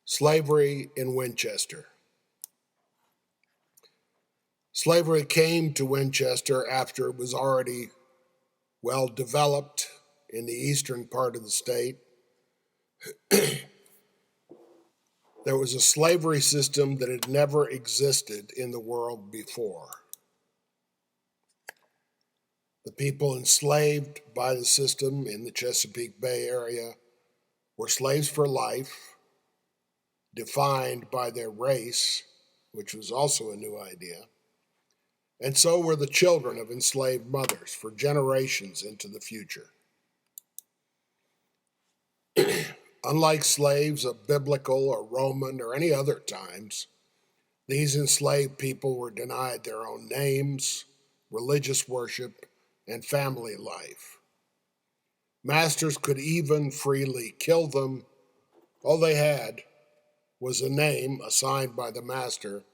Slavery in Winchester. Slavery came to Winchester after it was already well developed in the eastern part of the state. There was a slavery system that had never existed in the world before. The people enslaved by the system in the Chesapeake Bay area were slaves for life, defined by their race, which was also a new idea, and so were the children of enslaved mothers for generations into the future. Unlike slaves of biblical or Roman or any other times, these enslaved people were denied their own names, religious worship, and family life. Masters could even freely kill them. All they had was a name assigned by the master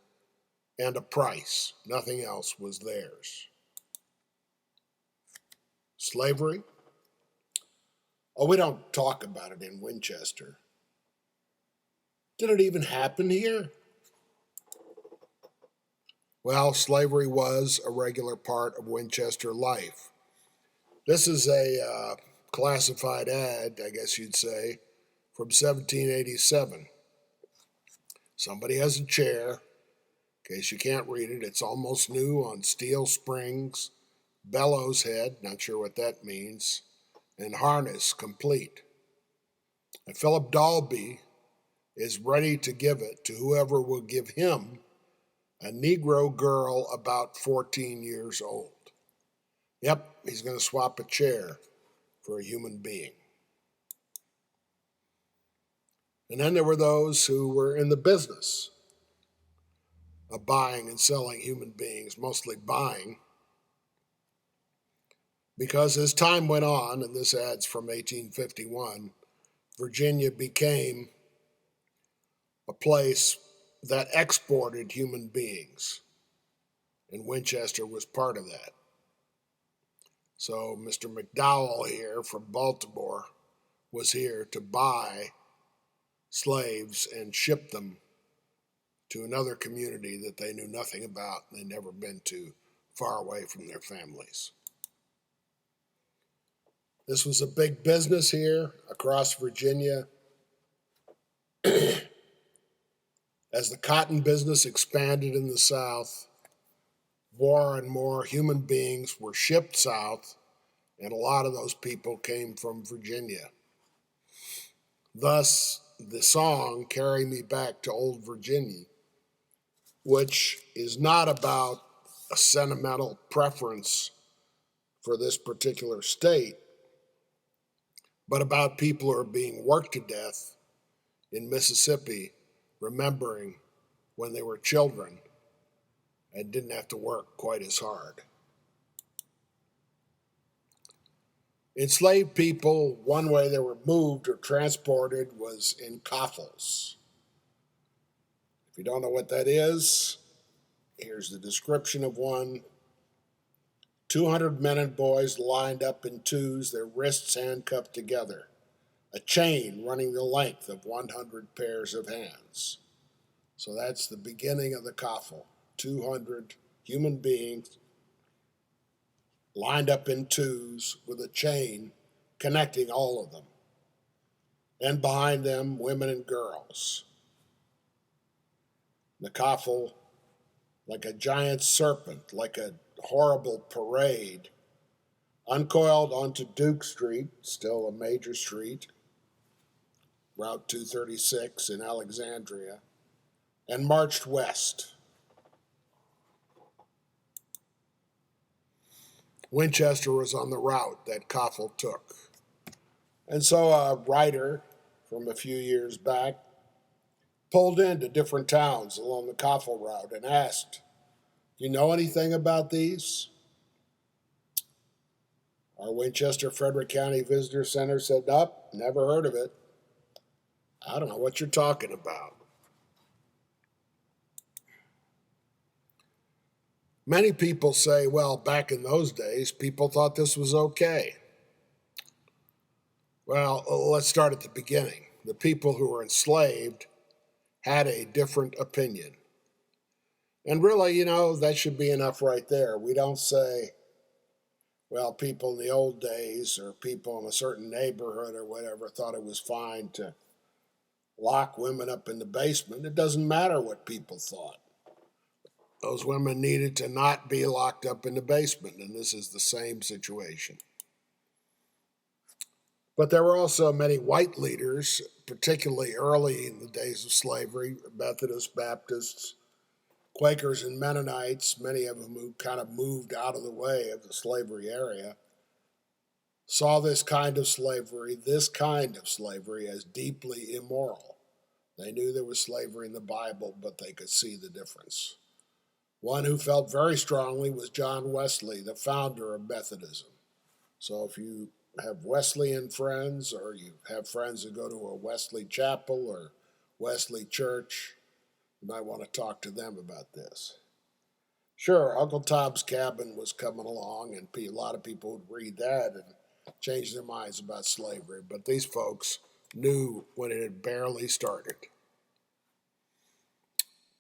and a price. Nothing else was theirs. Slavery? Oh, we don't talk about it in Winchester. Did it even happen here? Well, slavery was a regular part of Winchester life. This is a classified ad, I guess you'd say, from 1787. Somebody has a chair. In case you can't read it, it's almost new on steel springs, bellows head, not sure what that means, and harness complete. And Philip Dalby is ready to give it to whoever will give him a Negro girl about 14 years old. Yep, he's going to swap a chair for a human being. And then there were those who were in the business of buying and selling human beings, mostly buying, because as time went on, and this ad's from 1851, Virginia became a place that exported human beings, and Winchester was part of that. So Mr. McDowell here from Baltimore was here to buy slaves and ship them to another community that they knew nothing about and they'd never been to, far away from their families. This was a big business here across Virginia. As the cotton business expanded in the South, more and more human beings were shipped south, and a lot of those people came from Virginia. Thus, the song, Carry Me Back to Old Virginia, which is not about a sentimental preference for this particular state, but about people who are being worked to death in Mississippi, remembering when they were children and didn't have to work quite as hard. Enslaved people, one way they were moved or transported was in coffles. If you don't know what that is, here's the description of one. 200 men and boys lined up in twos, their wrists handcuffed together, a chain running the length of 100 pairs of hands. So that's the beginning of the coffle. 200 human beings lined up in twos with a chain connecting all of them. And behind them, women and girls. The coffle, like a giant serpent, like a horrible parade, uncoiled onto Duke Street, still a major street, Route 236 in Alexandria, and marched west. Winchester was on the route that coffle took. And so a writer from a few years back pulled into different towns along the coffle route and asked, "Do you know anything about these?" Our Winchester Frederick County Visitor Center said, "Nope, never heard of it. I don't know what you're talking about." Many people say, well, back in those days, people thought this was okay. Well, let's start at the beginning. The people who were enslaved had a different opinion. And really, that should be enough right there. We don't say, well, people in the old days or people in a certain neighborhood or whatever thought it was fine to lock women up in the basement. It doesn't matter what people thought. Those women needed to not be locked up in the basement, and this is the same situation. But there were also many white leaders, particularly early in the days of slavery, Methodists, Baptists, Quakers, and Mennonites, many of them who kind of moved out of the way of the slavery area, saw this kind of slavery as deeply immoral. They knew there was slavery in the Bible, but they could see the difference. One who felt very strongly was John Wesley, the founder of Methodism. So if you have Wesleyan friends or you have friends who go to a Wesley chapel or Wesley church, you might want to talk to them about this. Sure, Uncle Tom's Cabin was coming along, and a lot of people would read that and change their minds about slavery, but these folks knew when it had barely started.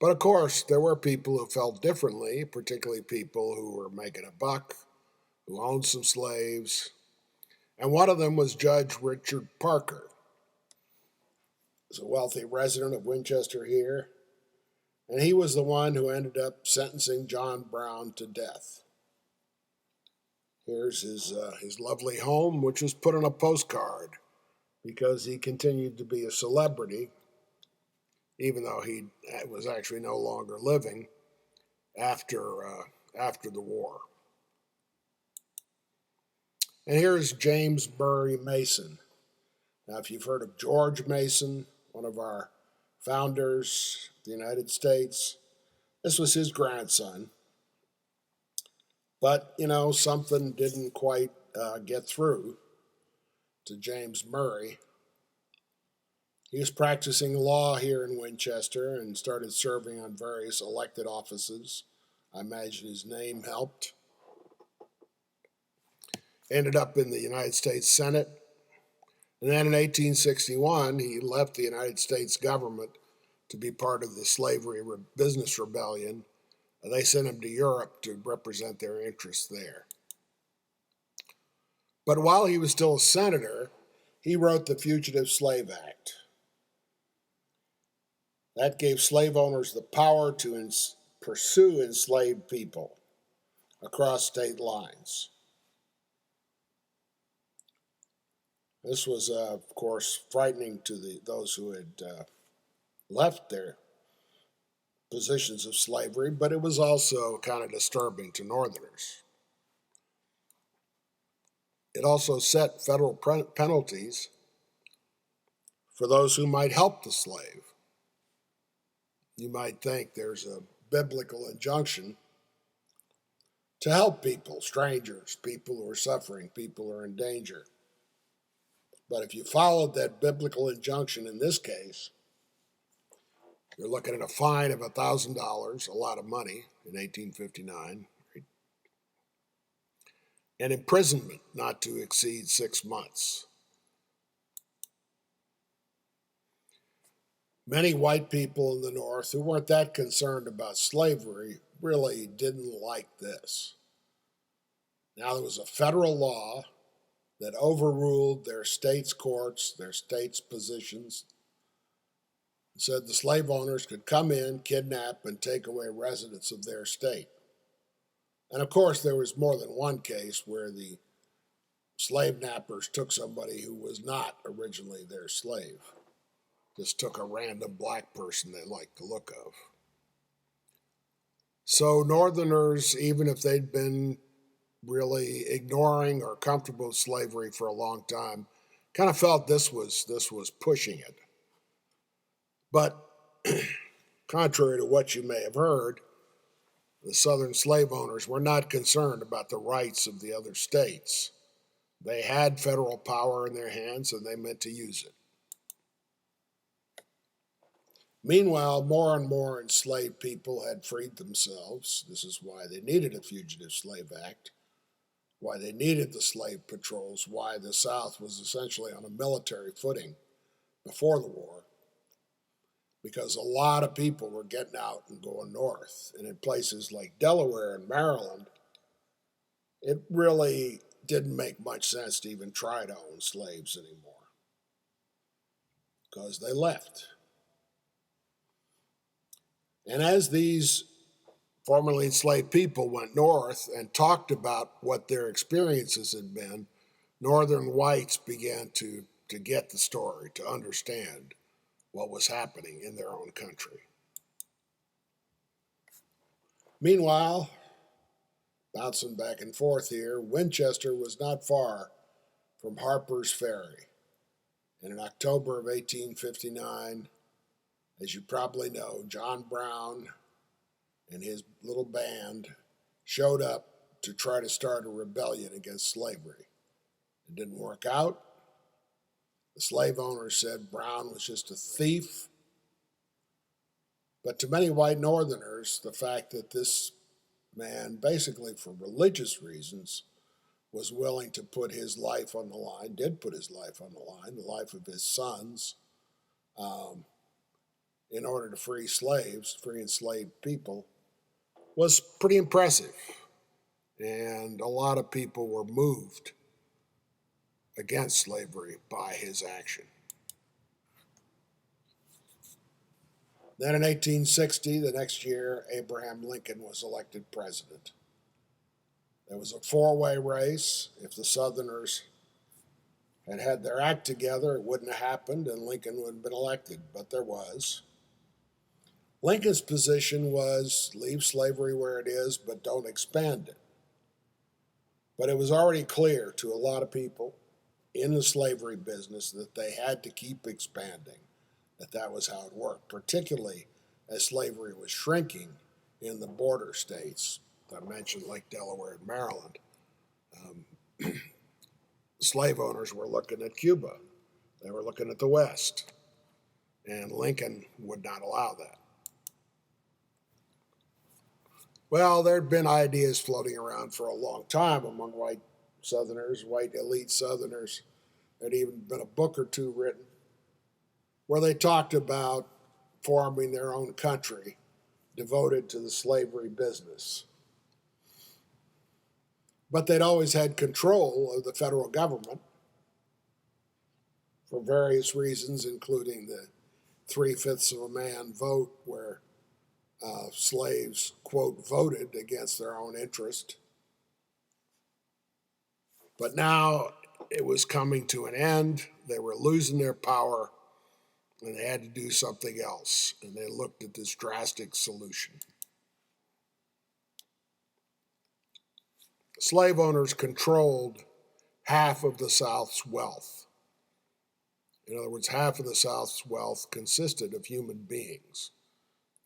But of course, there were people who felt differently, particularly people who were making a buck, who owned some slaves. And one of them was Judge Richard Parker. He was a wealthy resident of Winchester here, and he was the one who ended up sentencing John Brown to death. Here's his lovely home, which was put on a postcard because he continued to be a celebrity, even though he was actually no longer living after the war. And here's James Murray Mason. Now, if you've heard of George Mason, one of our founders of the United States, this was his grandson. But, something didn't quite get through to James Murray. He was practicing law here in Winchester and started serving on various elected offices. I imagine his name helped. Ended up in the United States Senate. And then in 1861, he left the United States government to be part of the slavery business rebellion. They sent him to Europe to represent their interests there. But while he was still a senator, he wrote the Fugitive Slave Act. That gave slave owners the power to pursue enslaved people across state lines. This was, of course, frightening to those who had left their positions of slavery, but it was also kind of disturbing to Northerners. It also set federal penalties for those who might help the slave. You might think there's a biblical injunction to help people, strangers, people who are suffering, people who are in danger. But if you followed that biblical injunction in this case, you're looking at a fine of $1,000, a lot of money in 1859, and imprisonment not to exceed 6 months. Many white people in the North who weren't that concerned about slavery really didn't like this. Now, there was a federal law that overruled their state's courts, their state's positions, and said the slave owners could come in, kidnap, and take away residents of their state. And of course, there was more than one case where the slave nappers took somebody who was not originally their slave. Just took a random black person they liked the look of. So Northerners, even if they'd been really ignoring or comfortable with slavery for a long time, kind of felt this was pushing it. But contrary to what you may have heard, the Southern slave owners were not concerned about the rights of the other states. They had federal power in their hands and they meant to use it. Meanwhile, more and more enslaved people had freed themselves. This is why they needed a Fugitive Slave Act, why they needed the slave patrols, why the South was essentially on a military footing before the war. because a lot of people were getting out and going north. And in places like Delaware and Maryland, it really didn't make much sense to even try to own slaves anymore because they left. And as these formerly enslaved people went north and talked about what their experiences had been, northern whites began to get the story, to understand what was happening in their own country. Meanwhile, bouncing back and forth here, Winchester was not far from Harper's Ferry. And in October of 1859, as you probably know, John Brown and his little band showed up to try to start a rebellion against slavery. It didn't work out. The slave owners said Brown was just a thief. But to many white Northerners, the fact that this man, basically for religious reasons, was willing to put his life on the line, did put his life on the line, the life of his sons, in order to free slaves, free enslaved people, was pretty impressive. And a lot of people were moved against slavery by his action. Then in 1860, the next year, Abraham Lincoln was elected president. There was a four-way race. If the Southerners had had their act together, it wouldn't have happened and Lincoln would have been elected, but there was. Lincoln's position was leave slavery where it is, but don't expand it. But it was already clear to a lot of people in the slavery business that they had to keep expanding, that was how it worked, particularly as slavery was shrinking in the border states I mentioned, like Delaware and Maryland. Slave owners were looking at Cuba. They were looking at the West. And Lincoln would not allow that. Well, there'd been ideas floating around for a long time among white Southerners, white elite Southerners. There'd even been a book or two written where they talked about forming their own country devoted to the slavery business. But they'd always had control of the federal government for various reasons, including the 3/5 of a man vote, where slaves, quote, voted against their own interest. But now it was coming to an end. They were losing their power, and they had to do something else. And they looked at this drastic solution. Slave owners controlled half of the South's wealth. In other words, half of the South's wealth consisted of human beings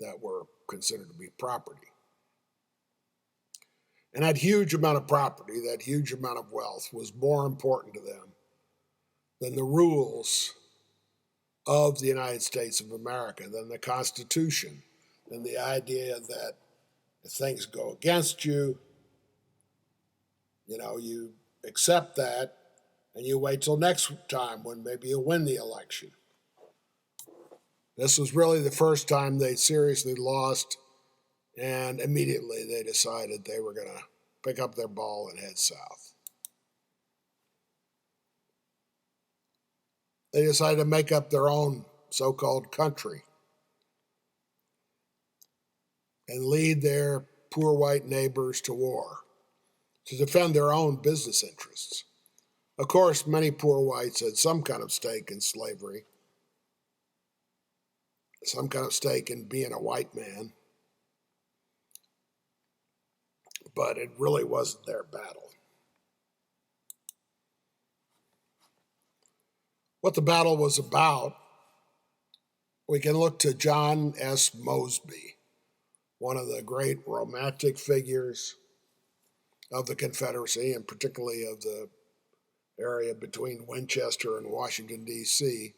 that were considered to be property. And that huge amount of property, that huge amount of wealth, was more important to them than the rules of the United States of America, than the Constitution, than the idea that if things go against you, you accept that and you wait till next time when maybe you'll win the election. This was really the first time they seriously lost, and immediately they decided they were going to pick up their ball and head south. They decided to make up their own so-called country and lead their poor white neighbors to war to defend their own business interests. Of course, many poor whites had some kind of stake in slavery, some kind of stake in being a white man, but it really wasn't their battle. What the battle was about, we can look to John S. Mosby, one of the great romantic figures of the Confederacy, and particularly of the area between Winchester and Washington, D.C.,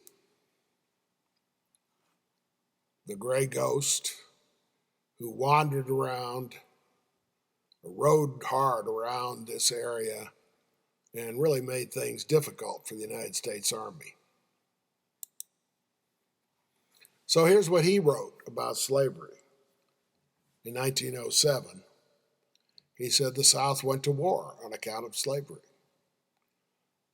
the gray ghost who wandered around, rode hard around this area, and really made things difficult for the United States Army. So here's what he wrote about slavery in 1907. He said the South went to war on account of slavery.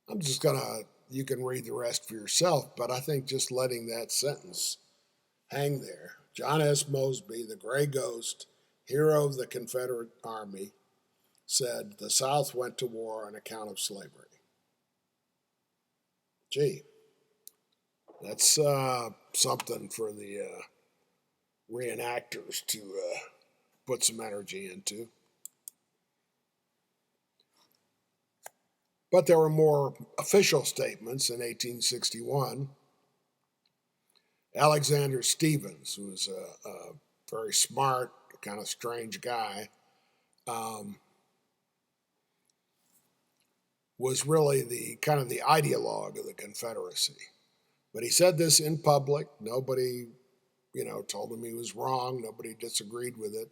I'm just going to, you can read the rest for yourself, but I think just letting that sentence hang there. John S. Mosby, the gray ghost, hero of the Confederate Army, said the South went to war on account of slavery. Gee, that's something for the reenactors to put some energy into. But there were more official statements in 1861. Alexander Stevens, who was a very smart, kind of strange guy, was really the kind of the ideologue of the Confederacy. But he said this in public. Nobody, told him he was wrong. Nobody disagreed with it.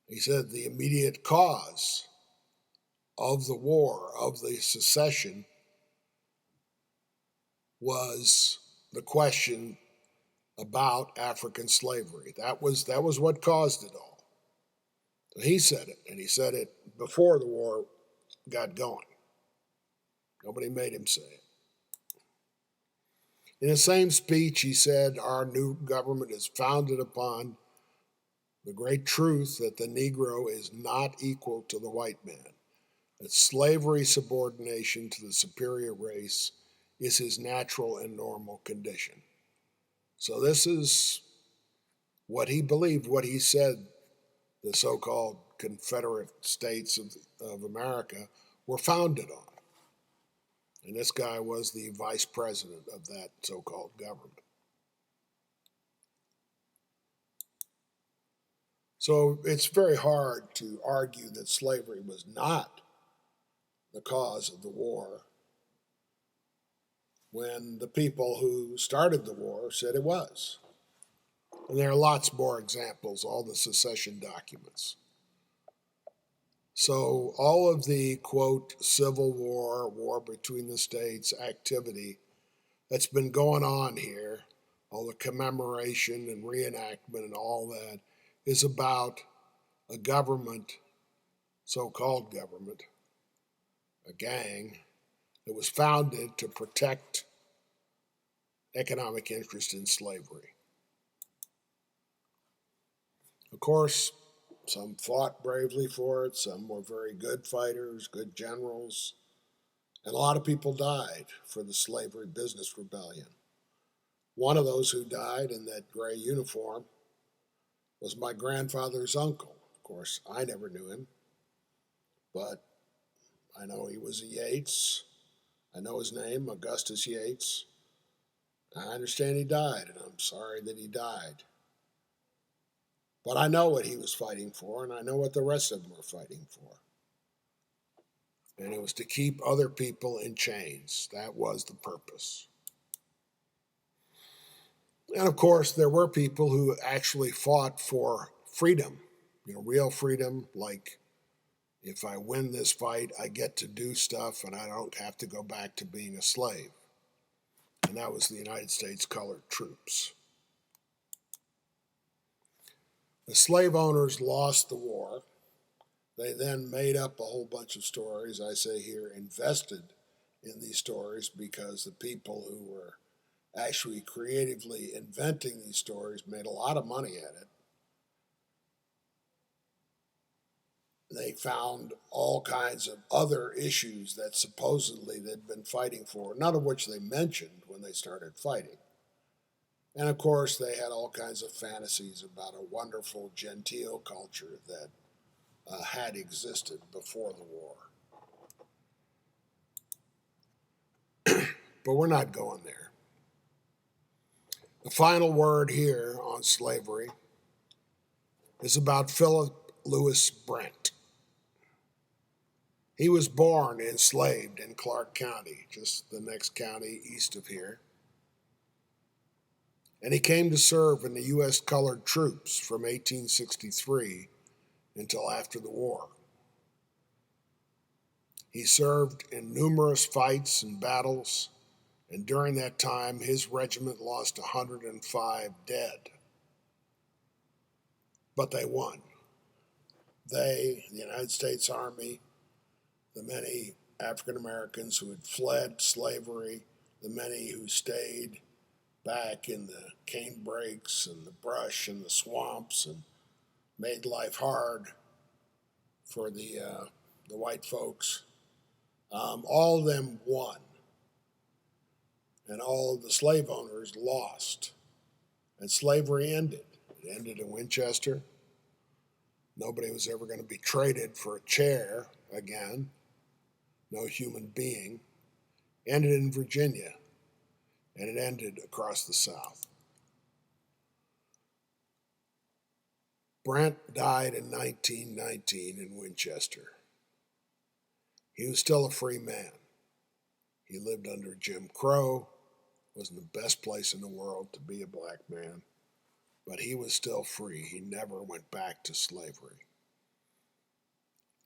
He said the immediate cause of the war, of the secession, was the question about African slavery. That was what caused it all. So he said it, and he said it before the war got going. Nobody made him say it. In the same speech, he said, our new government is founded upon the great truth that the Negro is not equal to the white man, that slavery subordination to the superior race is his natural and normal condition. So this is what he believed, what he said the so-called Confederate States of America were founded on. And this guy was the vice president of that so-called government. So it's very hard to argue that slavery was not the cause of the war when the people who started the war said it was. And there are lots more examples, all the secession documents. So all of the, quote, Civil War, war between the states activity that's been going on here, all the commemoration and reenactment and all that, is about a government, so-called government, a gang, that was founded to protect economic interest in slavery. Of course, some fought bravely for it, some were very good fighters, good generals, and a lot of people died for the slavery business rebellion. One of those who died in that gray uniform was my grandfather's uncle. Of course, I never knew him, but I know he was a Yates. I know his name, Augustus Yates. I understand he died, and I'm sorry that he died. But I know what he was fighting for, and I know what the rest of them were fighting for. And it was to keep other people in chains. That was the purpose. And of course, there were people who actually fought for freedom, real freedom, like if I win this fight, I get to do stuff and I don't have to go back to being a slave. And that was the United States colored troops. The slave owners lost the war. They then made up a whole bunch of stories, I say here, invested in these stories because the people who were actually creatively inventing these stories made a lot of money at it. They found all kinds of other issues that supposedly they'd been fighting for, none of which they mentioned when they started fighting. And of course, they had all kinds of fantasies about a wonderful genteel culture that had existed before the war. But we're not going there. The final word here on slavery is about Philip Lewis Brent. He was born enslaved in Clark County, just the next county east of here. And he came to serve in the U.S. colored troops from 1863 until after the war. He served in numerous fights and battles And during that time, his regiment lost 105 dead. But they won. They, the United States Army, the many African Americans who had fled slavery, the many who stayed back in the cane brakes and the brush and the swamps and made life hard for the white folks. All of them won, and all of the slave owners lost, and slavery ended. It ended in Winchester. Nobody was ever going to be traded for a chair again. No human being. Ended in Virginia, and it ended across the South. Brent died in 1919 in Winchester. He was still a free man. He lived under Jim Crow. Wasn't the best place in the world to be a black man, but he was still free. He never went back to slavery.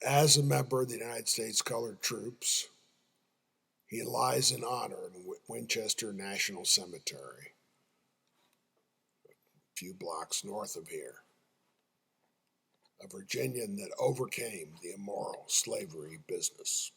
As a member of the United States Colored Troops, he lies in honor in Winchester National Cemetery, a few blocks north of here. A Virginian that overcame the immoral slavery business.